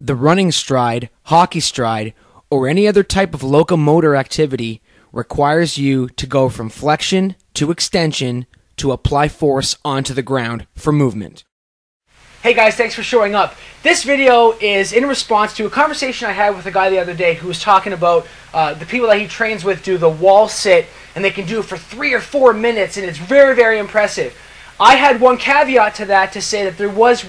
The running stride, hockey stride, or any other type of locomotor activity requires you to go from flexion to extension to apply force onto the ground for movement. Hey guys, thanks for showing up. This video is in response to a conversation I had with a guy the other day who was talking about the people that he trains with do the wall sit, and they can do it for 3 or 4 minutes, and it's very, very impressive. I had one caveat to that to say that there was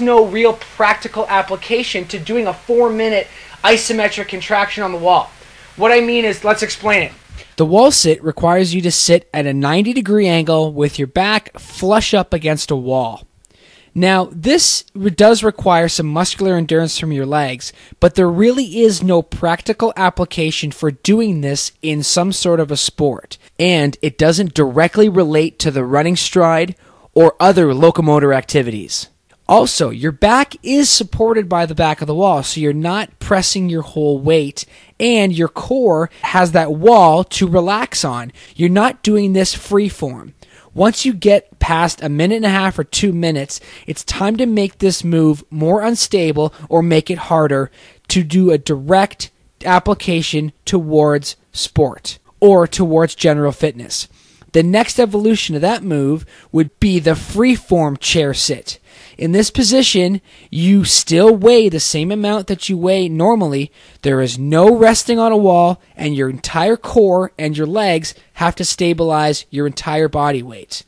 no real practical application to doing a 4-minute isometric contraction on the wall. What I mean is, let's explain it. The wall sit requires you to sit at a 90-degree angle with your back flush up against a wall. Now, this does require some muscular endurance from your legs, but there really is no practical application for doing this in some sort of a sport, and it doesn't directly relate to the running stride or other locomotor activities. Also, your back is supported by the back of the wall, so you're not pressing your whole weight, and your core has that wall to relax on. You're not doing this freeform. Once you get past 1.5 minutes or 2 minutes, it's time to make this move more unstable or make it harder to do a direct application towards sport or towards general fitness. The next evolution of that move would be the freeform chair sit. In this position, you still weigh the same amount that you weigh normally. There is no resting on a wall, and your entire core and your legs have to stabilize your entire body weight.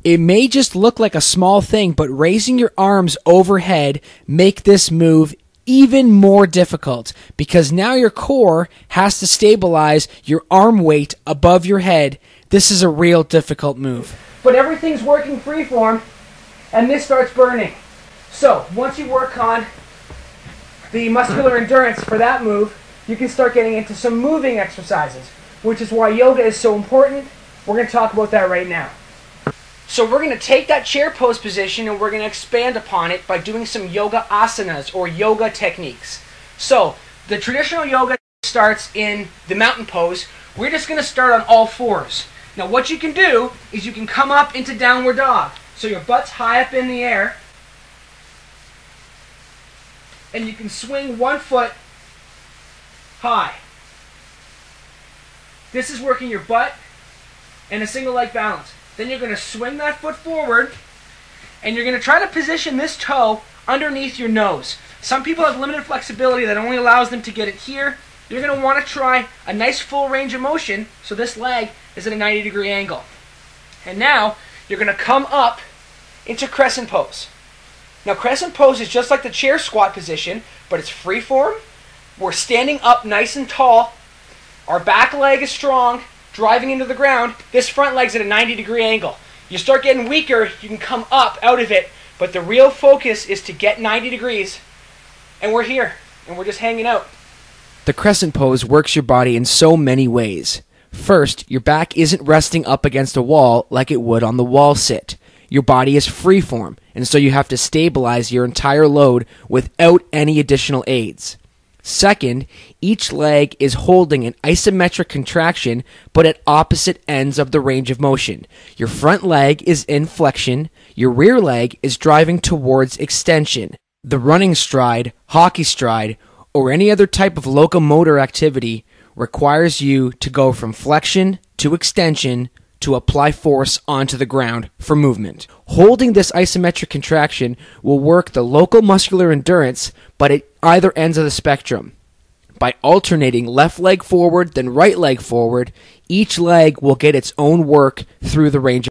It may just look like a small thing, but raising your arms overhead make this move even more difficult, because now your core has to stabilize your arm weight above your head. This is a real difficult move. But everything's working freeform, and this starts burning. So once you work on the muscular endurance for that move, you can start getting into some moving exercises, which is why yoga is so important. We're going to talk about that right now. So we're going to take that chair pose position and we're going to expand upon it by doing some yoga asanas or yoga techniques. So the traditional yoga starts in the mountain pose. We're just going to start on all fours. Now what you can do is you can come up into downward dog. So your butt's high up in the air, and you can swing one foot high. This is working your butt and a single leg balance. Then you're going to swing that foot forward, and you're going to try to position this toe underneath your nose. Some people have limited flexibility that only allows them to get it here. You're going to want to try a nice full range of motion, so this leg is at a 90-degree angle. And now you're going to come up into crescent pose. Now crescent pose is just like the chair squat position, but it's free form. We're standing up nice and tall. Our back leg is strong, driving into the ground. This front leg's at a 90-degree angle. You start getting weaker, you can come up out of it, but the real focus is to get 90 degrees. And we're here, and we're just hanging out. The crescent pose works your body in so many ways. First, your back isn't resting up against a wall like it would on the wall sit. Your body is freeform, and so you have to stabilize your entire load without any additional aids. Second, each leg is holding an isometric contraction, but at opposite ends of the range of motion. Your front leg is in flexion, your rear leg is driving towards extension. The running stride, hockey stride, or any other type of locomotor activity requires you to go from flexion to extension to apply force onto the ground for movement. Holding this isometric contraction will work the local muscular endurance, but at either ends of the spectrum. By alternating left leg forward, then right leg forward, each leg will get its own work through the range